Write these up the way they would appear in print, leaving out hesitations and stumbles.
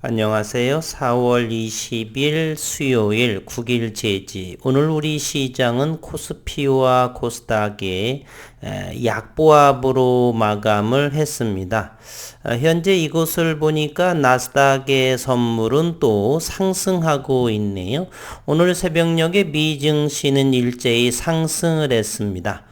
안녕하세요. 4월 20일 수요일 9일 제지. 오늘 우리 시장은 코스피와 코스닥의 약보합으로 마감을 했습니다. 현재 이곳을 보니까 나스닥의 선물은 또 상승하고 있네요. 오늘 새벽녘에 미 증시는 일제히 상승을 했습니다.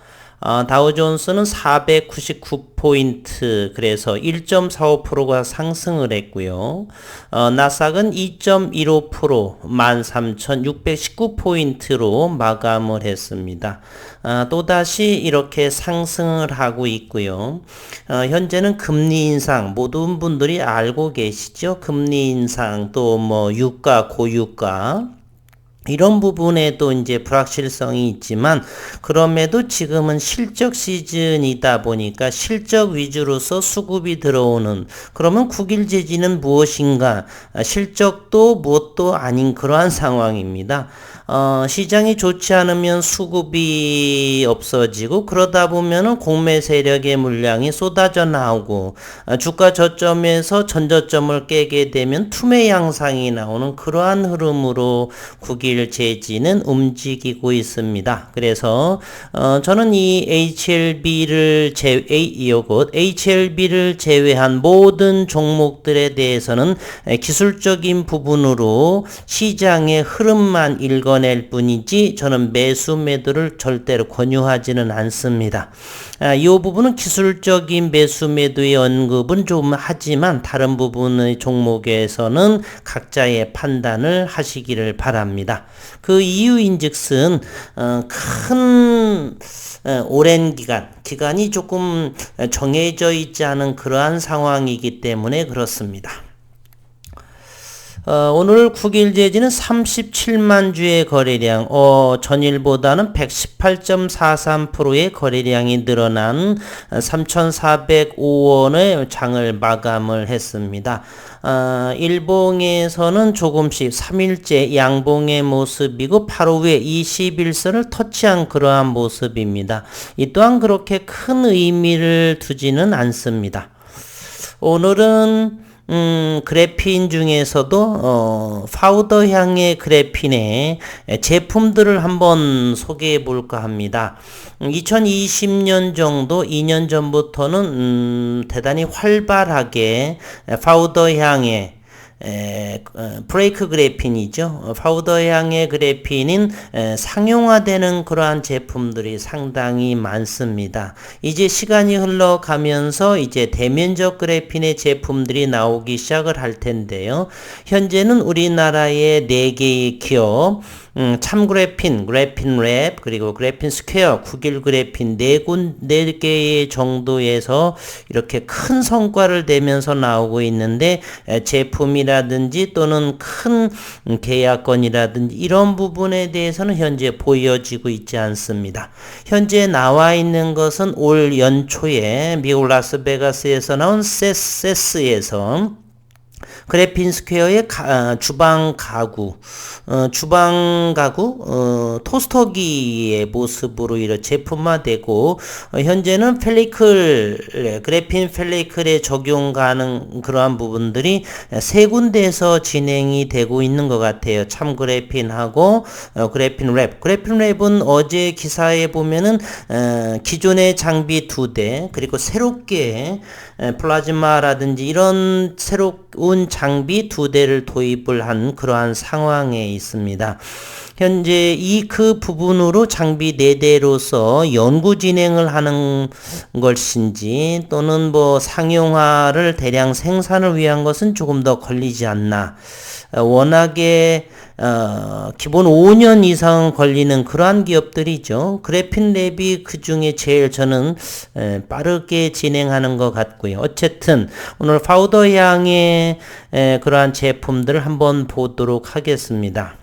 다우존스는 499포인트, 그래서 1.45%가 상승을 했고요. 나스닥은 2.15%, 13,619포인트로 마감을 했습니다. 또다시 이렇게 상승을 하고 있고요. 현재는 금리 인상, 모든 분들이 알고 계시죠? 금리 인상, 또 유가, 고유가, 이런 부분에도 이제 불확실성이 있지만, 그럼에도 지금은 실적 시즌이다 보니까 실적 위주로서 수급이 들어오는, 그러면 9일 제지는 무엇인가? 실적도 무엇도 아닌 그러한 상황입니다. 시장이 좋지 않으면 수급이 없어지고, 그러다 보면은 공매 세력의 물량이 쏟아져 나오고, 주가 저점에서 전저점을 깨게 되면 투매 양상이 나오는 그러한 흐름으로 9일 제지는 움직이고 있습니다. 그래서 저는 이 HLB를 제외한 모든 종목들에 대해서는 기술적인 부분으로 시장의 흐름만 읽어낼 뿐이지, 저는 매수 매도를 절대로 권유하지는 않습니다. 이 부분은 기술적인 매수 매도의 언급은 좀 하지만, 다른 부분의 종목에서는 각자의 판단을 하시기를 바랍니다. 그 이유인즉슨 큰 오랜 기간이 조금 정해져 있지 않은 그러한 상황이기 때문에 그렇습니다. 오늘 9일 제지는 37만 주의 거래량, 전일보다는 118.43%의 거래량이 늘어난 3,405원의 장을 마감을 했습니다. 일봉에서는 조금씩 3일째 양봉의 모습이고, 바로 위에 21선을 터치한 그러한 모습입니다. 이 또한 그렇게 큰 의미를 두지는 않습니다. 오늘은 그래핀 중에서도 파우더향의 그래핀의 제품들을 한번 소개해 볼까 합니다. 2020년 정도, 2년 전부터는 대단히 활발하게 파우더향의 브레이크 그래핀이죠. 파우더 향의 그래핀인 상용화되는 그러한 제품들이 상당히 많습니다. 이제 시간이 흘러가면서 이제 대면적 그래핀의 제품들이 나오기 시작을 할 텐데요. 현재는 우리나라의 4개의 기업, 참그래핀, 그래핀랩, 그리고 그래핀 스퀘어, 9일 그래핀 4개의 정도에서 이렇게 큰 성과를 내면서 나오고 있는데, 제품이라든지 또는 큰 계약건이라든지 이런 부분에 대해서는 현재 보여지고 있지 않습니다. 현재 나와 있는 것은 올 연초에 미국 라스베가스에서 나온 세스에서 그래핀 스퀘어의 주방 가구, 토스터기의 모습으로 이런 제품화되고, 현재는 그래핀 펠리클에 적용 가능 그러한 부분들이 세 군데에서 진행이 되고 있는 것 같아요. 참그래핀하고 그래핀랩. 그래핀랩은 어제 기사에 보면은 기존의 장비 2대, 그리고 새롭게 플라즈마라든지 이런 새로운 장비 2대를 도입을 한 그러한 상황에 있습니다. 현재 그 부분으로 장비 4대로서 연구 진행을 하는 것인지, 또는 상용화를 대량 생산을 위한 것은 조금 더 걸리지 않나. 워낙에 기본 5년 이상 걸리는 그러한 기업들이죠. 그래핀랩이 그 중에 제일 저는 빠르게 진행하는 것 같고요. 어쨌든 오늘 파우더 향의 그러한 제품들을 한번 보도록 하겠습니다.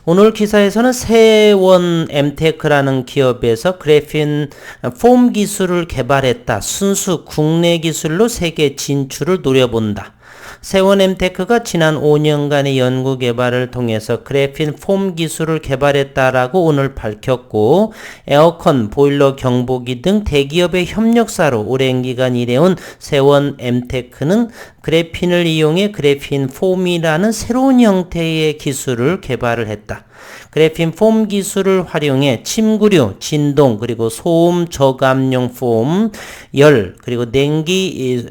오늘 기사에서는 세원 엠테크라는 기업에서 그래핀 폼 기술을 개발했다. 순수 국내 기술로 세계 진출을 노려본다. 세원엠테크가 지난 5년간의 연구 개발을 통해서 그래핀 폼 기술을 개발했다라고 오늘 밝혔고, 에어컨, 보일러 경보기 등 대기업의 협력사로 오랜 기간 일해온 세원엠테크는 그래핀을 이용해 그래핀 폼이라는 새로운 형태의 기술을 개발을 했다. 그래핀 폼 기술을 활용해 침구류, 진동, 그리고 소음 저감용 폼, 열, 그리고 냉기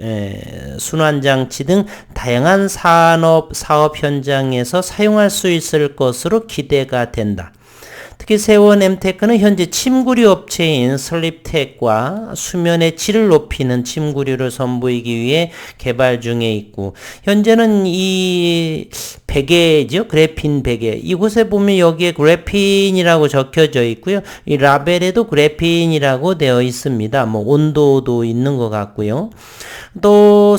순환장치 등 다양한 사업 현장에서 사용할 수 있을 것으로 기대가 된다. 특히 세원 엠테크는 현재 침구류 업체인 슬립텍과 수면의 질을 높이는 침구류를 선보이기 위해 개발 중에 있고, 현재는 이 베개죠. 그래핀 베개. 이곳에 보면 여기에 그래핀이라고 적혀져 있고요. 이 라벨에도 그래핀이라고 되어 있습니다. 뭐 온도도 있는 것 같고요. 또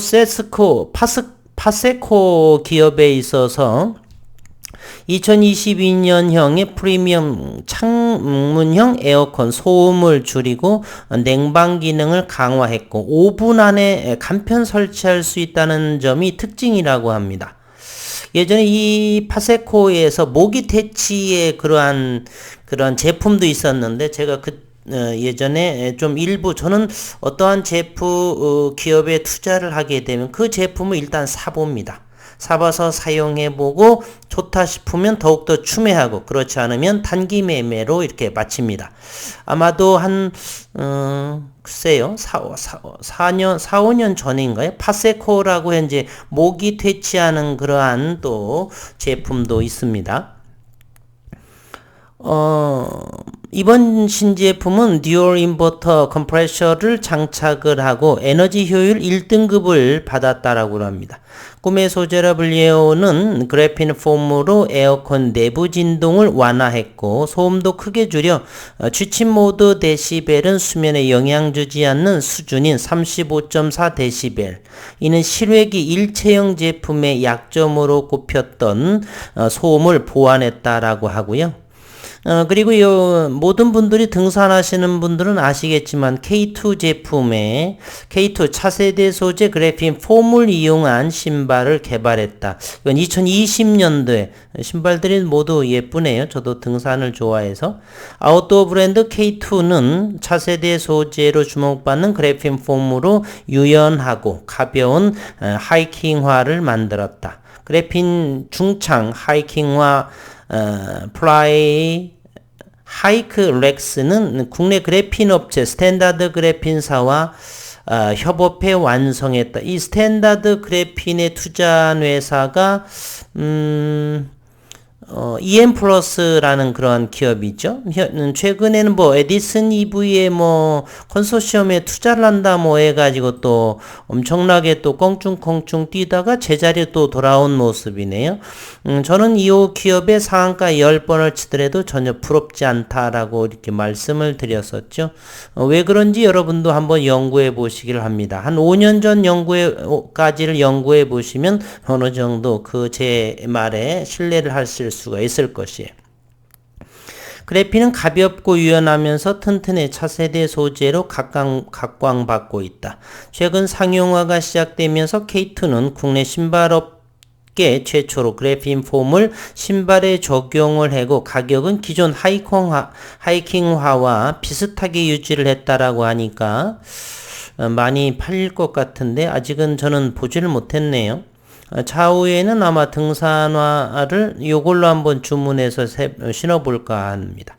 파세코 기업에 있어서 2022년형의 프리미엄 창문형 에어컨 소음을 줄이고 냉방 기능을 강화했고 5분 안에 간편 설치할 수 있다는 점이 특징이라고 합니다. 예전에 이 파세코에서 모기 퇴치의 그런 제품도 있었는데 제가 예전에 좀 일부 저는 어떠한 기업에 투자를 하게 되면 그 제품을 일단 사봅니다. 사봐서 사용해보고 좋다 싶으면 더욱더 추매하고 그렇지 않으면 단기 매매로 이렇게 마칩니다. 아마도 글쎄요, 4-5년 전인가요? 파세코라고 현재 모기 퇴치하는 그러한 또 제품도 있습니다. 이번 신제품은 듀얼 인버터 컴프레셔를 장착을 하고 에너지 효율 1등급을 받았다라고 합니다. 꿈의 소재라 불리오는 그래핀 폼으로 에어컨 내부 진동을 완화했고 소음도 크게 줄여 취침 모드 데시벨은 수면에 영향 주지 않는 수준인 35.4데시벨. 이는 실외기 일체형 제품의 약점으로 꼽혔던 소음을 보완했다라고 하고요. 그리고 모든 분들이 등산하시는 분들은 아시겠지만 K2 제품의 K2 차세대 소재 그래핀 폼을 이용한 신발을 개발했다. 이건 2020년도에 신발들이 모두 예쁘네요. 저도 등산을 좋아해서. 아웃도어 브랜드 K2는 차세대 소재로 주목받는 그래핀 폼으로 유연하고 가벼운 하이킹화를 만들었다. 그래핀 중창 하이킹화 하이크 렉스는 국내 그래핀 업체 스탠다드 그래핀사와 협업해 완성했다. 이 스탠다드 그래핀에 투자한 회사가 EM 플러스라는 그런 기업이죠. 최근에는 에디슨 EV에 컨소시엄에 투자를 한다 해가지고 또 엄청나게 또 껑충껑충 뛰다가 제자리에 또 돌아온 모습이네요. 저는 이 기업의 상한가 10번을 치더라도 전혀 부럽지 않다라고 이렇게 말씀을 드렸었죠. 왜 그런지 여러분도 한번 연구해 보시길 합니다. 한 5년 전 까지를 연구해 보시면 어느 정도 제 말에 신뢰를 하실 수가 있을 것이에요. 그래핀은 가볍고 유연하면서 튼튼해 차세대 소재로 각광받고 있다. 최근 상용화가 시작되면서 K2는 국내 신발업계 최초로 그래핀 폼을 신발에 적용을 하고 가격은 기존 하이킹화와 비슷하게 유지를 했다라고 하니까 많이 팔릴 것 같은데 아직은 저는 보지를 못했네요. 차후에는 아마 등산화를 이걸로 한번 주문해서 신어볼까 합니다.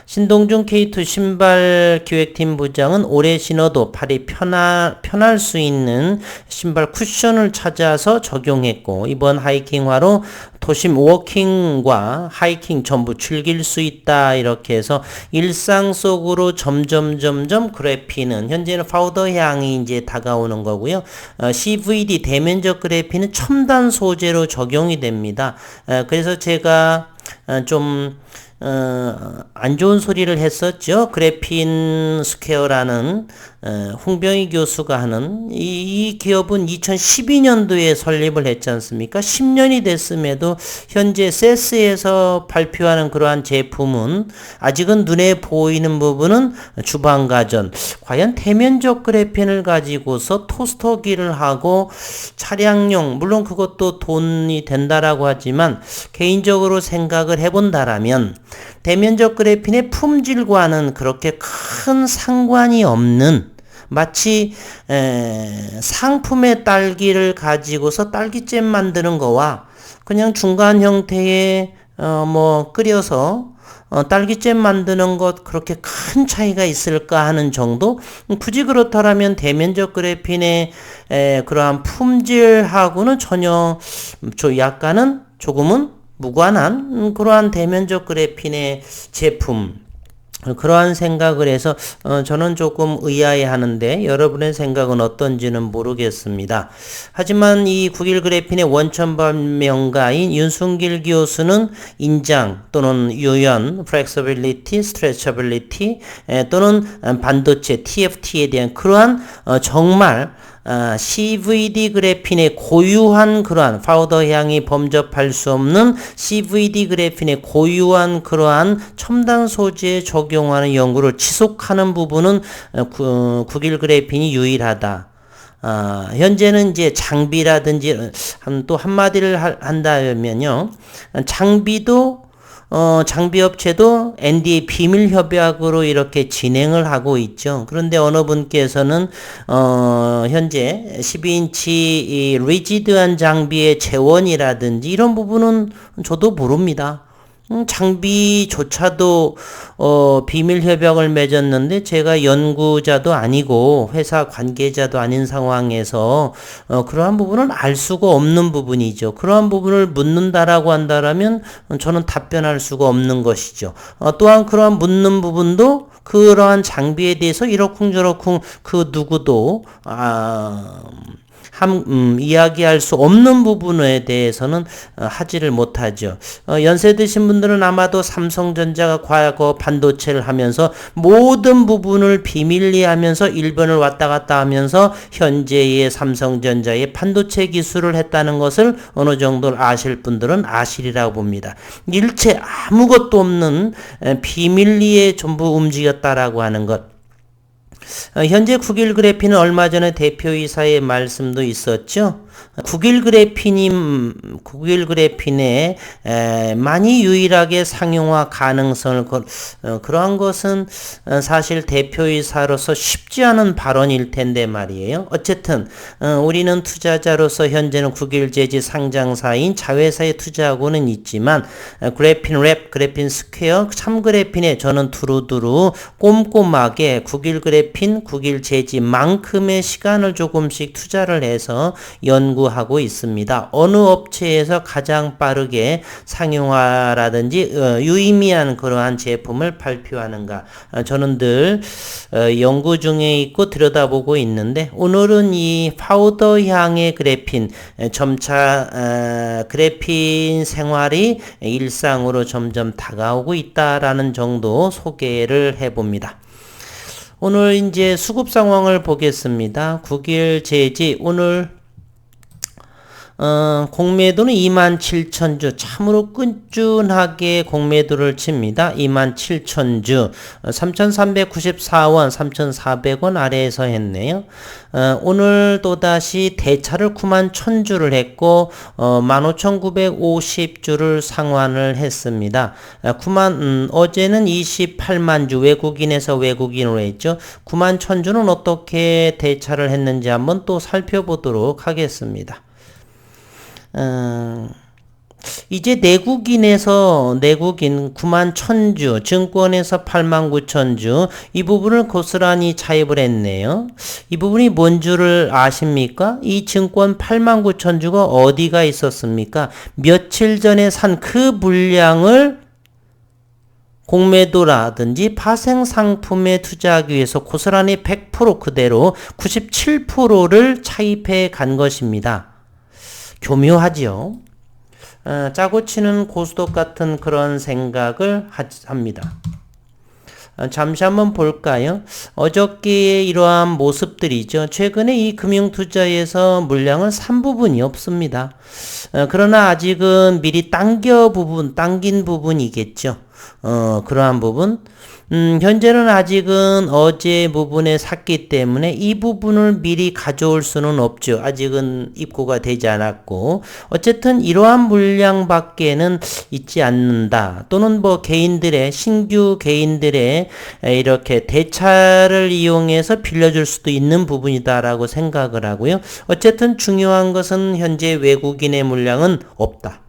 신동준 K2 신발 기획팀 부장은 오래 신어도 발이 편할 수 있는 신발 쿠션을 찾아서 적용했고 이번 하이킹화로 도심 워킹과 하이킹 전부 즐길 수 있다 이렇게 해서 일상 속으로 점점 그래핀은 현재는 파우더 향이 이제 다가오는 거고요. CVD 대면적 그래핀은 첨단 소재로 적용이 됩니다. 그래서 제가 안 좋은 소리를 했었죠. 그래핀 스퀘어라는 홍병희 교수가 하는 이 기업은 2012년도에 설립을 했지 않습니까? 10년이 됐음에도 현재 세스에서 발표하는 그러한 제품은 아직은 눈에 보이는 부분은 주방가전. 과연 대면적 그래핀을 가지고서 토스터기를 하고 차량용, 물론 그것도 돈이 된다라고 하지만 개인적으로 생각을 해본다라면 대면적 그래핀의 품질과는 그렇게 큰 상관이 없는 마치 상품의 딸기를 가지고서 딸기잼 만드는 거와 그냥 중간 형태의 끓여서 딸기잼 만드는 것 그렇게 큰 차이가 있을까 하는 정도? 굳이 그렇다면 대면적 그래핀의 그러한 품질하고는 전혀 약간은 조금은 무관한 그러한 대면적 그래핀의 제품, 그러한 생각을 해서 저는 조금 의아해하는데 여러분의 생각은 어떤지는 모르겠습니다. 하지만 이 국일 그래핀의 원천 발명가인 윤순길 교수는 인장 또는 유연, flexibility, stretchability 또는 반도체, TFT에 대한 그러한 정말 CVD 그래핀의 고유한 그러한 파우더 향이 범접할 수 없는 CVD 그래핀의 고유한 그러한 첨단 소재에 적용하는 연구를 지속하는 부분은 국일 그래핀이 유일하다. 현재는 이제 장비라든지 또 한마디를 한다면요. 장비 업체도 NDA 비밀 협약으로 이렇게 진행을 하고 있죠. 그런데 어느 분께서는 현재 12인치 이 리지드한 장비의 재원이라든지 이런 부분은 저도 모릅니다. 장비조차도 비밀 협약을 맺었는데 제가 연구자도 아니고 회사 관계자도 아닌 상황에서 그러한 부분은 알 수가 없는 부분이죠. 그러한 부분을 묻는다라고 한다라면 저는 답변할 수가 없는 것이죠. 또한 그러한 묻는 부분도 그러한 장비에 대해서 이러쿵저러쿵 그 누구도 이야기할 수 없는 부분에 대해서는 하지를 못하죠. 연세 드신 분들은 아마도 삼성전자가 과거 반도체를 하면서 모든 부분을 비밀리 하면서 일본을 왔다 갔다 하면서 현재의 삼성전자의 반도체 기술을 했다는 것을 어느 정도 아실 분들은 아시리라고 봅니다. 일체 아무것도 없는 비밀리에 전부 움직였다라고 하는 것. 현재 국일 그래핀은 얼마 전에 대표이사의 말씀도 있었죠. 국일 그래핀의 많이 유일하게 상용화 가능성을 그러한 것은 사실 대표이사로서 쉽지 않은 발언일 텐데 말이에요. 어쨌든 우리는 투자자로서 현재는 국일 재지 상장사인 자회사에 투자하고는 있지만 그래핀 랩, 그래핀 스퀘어, 참 그래핀에 저는 두루두루 꼼꼼하게 국일 그래핀, 국일 재지만큼의 시간을 조금씩 투자를 해서 연구하고 있습니다. 어느 업체에서 가장 빠르게 상용화라든지 유의미한 그러한 제품을 발표하는가 저는 늘 연구 중에 있고 들여다보고 있는데 오늘은 이 파우더 향의 그래핀 점차 그래핀 생활이 일상으로 점점 다가오고 있다라는 정도 소개를 해봅니다. 오늘 이제 수급 상황을 보겠습니다. 국일 재지 오늘 공매도는 27,000주 참으로 끈끈하게 공매도를 칩니다. 27,000주 3,394원 3,400원 아래에서 했네요. 오늘 또다시 대차를 91,000주를 했고 15,950주를 상환을 했습니다. 어제는 28만 주 외국인에서 외국인으로 했죠. 91,000주는 어떻게 대차를 했는지 한번 또 살펴보도록 하겠습니다. 이제 내국인 91,000주, 증권에서 89,000주, 이 부분을 고스란히 차입을 했네요. 이 부분이 뭔 줄을 아십니까? 이 증권 89,000주가 어디가 있었습니까? 며칠 전에 산 그 물량을 공매도라든지 파생 상품에 투자하기 위해서 고스란히 100% 그대로 97%를 차입해 간 것입니다. 교묘하지요. 짜고 치는 고스톱 같은 그런 생각을 합니다. 잠시 한번 볼까요? 어저께의 이러한 모습들이죠. 최근에 이 금융투자에서 물량을 산 부분이 없습니다. 그러나 아직은 미리 당긴 부분이겠죠. 그러한 부분. 현재는 아직은 어제 부분에 샀기 때문에 이 부분을 미리 가져올 수는 없죠. 아직은 입고가 되지 않았고. 어쨌든 이러한 물량밖에는 있지 않는다. 또는 뭐 신규 개인들의 이렇게 대차를 이용해서 빌려줄 수도 있는 부분이다라고 생각을 하고요. 어쨌든 중요한 것은 현재 외국인의 물량은 없다.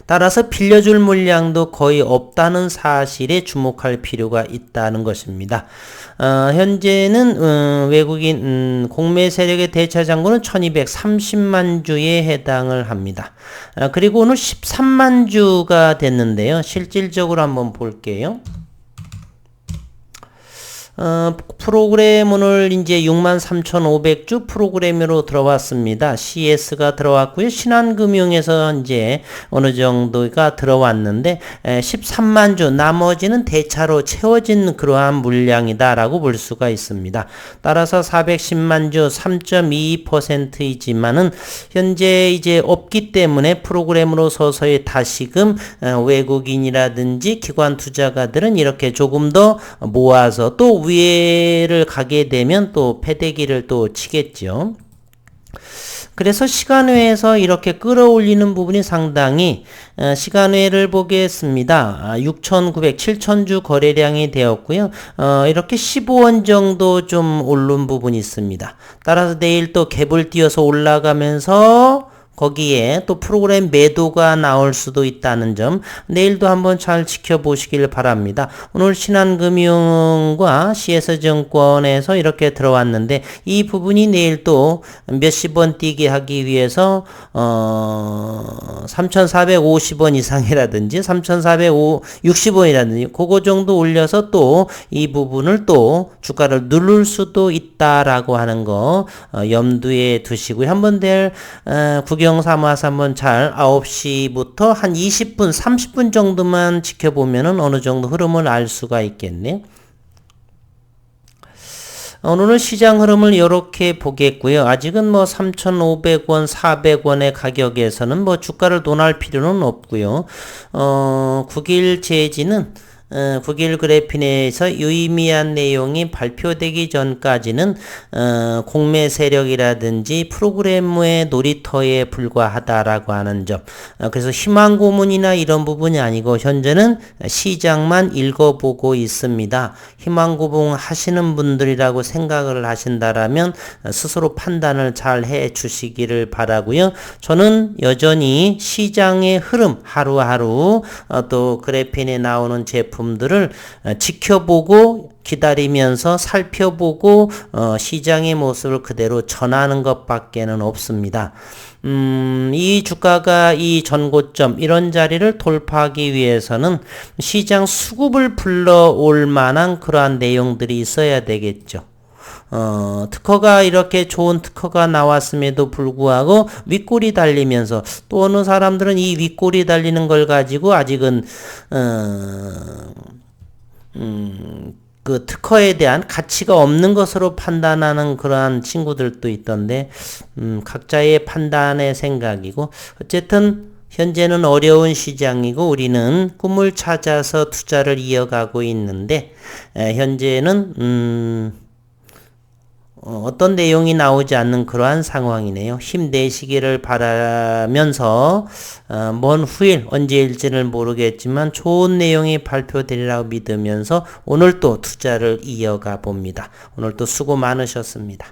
따라서 빌려줄 물량도 거의 없다는 사실에 주목할 필요가 있다는 것입니다. 현재는 외국인 공매 세력의 대차 잔고는 1230만 주에 해당을 합니다. 그리고 오늘 13만 주가 됐는데요. 실질적으로 한번 볼게요. 프로그램 오늘 이제 63,500주 프로그램으로 들어왔습니다. CS가 들어왔고요. 신한금융에서 이제 어느 정도가 들어왔는데 13만 주 나머지는 대차로 채워진 그러한 물량이다라고 볼 수가 있습니다. 따라서 410만 주 3.22%이지만은 현재 이제 없기 때문에 프로그램으로 서서히 다시금 외국인이라든지 기관 투자가들은 이렇게 조금 더 모아서 또 위에를 가게 되면 또 패대기를 또 치겠죠. 그래서 시간외에서 이렇게 끌어올리는 부분이 상당히 시간외를 보겠습니다. 6,900, 7,000주 거래량이 되었고요. 이렇게 15원 정도 좀 오른 부분이 있습니다. 따라서 내일 또 갭을 띄어서 올라가면서 거기에 또 프로그램 매도가 나올 수도 있다는 점 내일도 한번 잘 지켜보시길 바랍니다. 오늘 신한금융과 CS증권에서 이렇게 들어왔는데 이 부분이 내일 또 몇십 원 뛰게 하기 위해서 3,450원 이상이라든지 3,460원이라든지 그거 정도 올려서 또 이 부분을 또 주가를 누를 수도 있다라고 하는 거 염두에 두시고요. 한번 구경 삼아서 한번 잘 9시부터 한 20분, 30분 정도만 지켜보면은 어느 정도 흐름을 알 수가 있겠네요. 오늘은 시장 흐름을 이렇게 보겠고요. 아직은 뭐 3,500원, 400원의 가격에서는 뭐 주가를 논할 필요는 없고요. 9일 재지는 9일 그래핀에서 유의미한 내용이 발표되기 전까지는 공매 세력이라든지 프로그램의 놀이터에 불과하다라고 하는 점. 그래서 희망 고문이나 이런 부분이 아니고 현재는 시장만 읽어보고 있습니다. 희망 고문 하시는 분들이라고 생각을 하신다라면 스스로 판단을 잘 해 주시기를 바라고요. 저는 여전히 시장의 흐름 하루하루 또 그래핀에 나오는 제품들을 지켜보고 기다리면서 살펴보고 시장의 모습을 그대로 전하는 것밖에는 없습니다. 이 주가가 이 전고점 이런 자리를 돌파하기 위해서는 시장 수급을 불러올 만한 그러한 내용들이 있어야 되겠죠. 특허가 이렇게 좋은 특허가 나왔음에도 불구하고 윗골이 달리면서 또 어느 사람들은 이 윗골이 달리는 걸 가지고 아직은 그 특허에 대한 가치가 없는 것으로 판단하는 그러한 친구들도 있던데 각자의 판단의 생각이고 어쨌든 현재는 어려운 시장이고 우리는 꿈을 찾아서 투자를 이어가고 있는데 현재는 어떤 내용이 나오지 않는 그러한 상황이네요. 힘내시기를 바라면서 먼 후일 언제일지는 모르겠지만 좋은 내용이 발표되리라고 믿으면서 오늘 또 투자를 이어가 봅니다. 오늘 또 수고 많으셨습니다.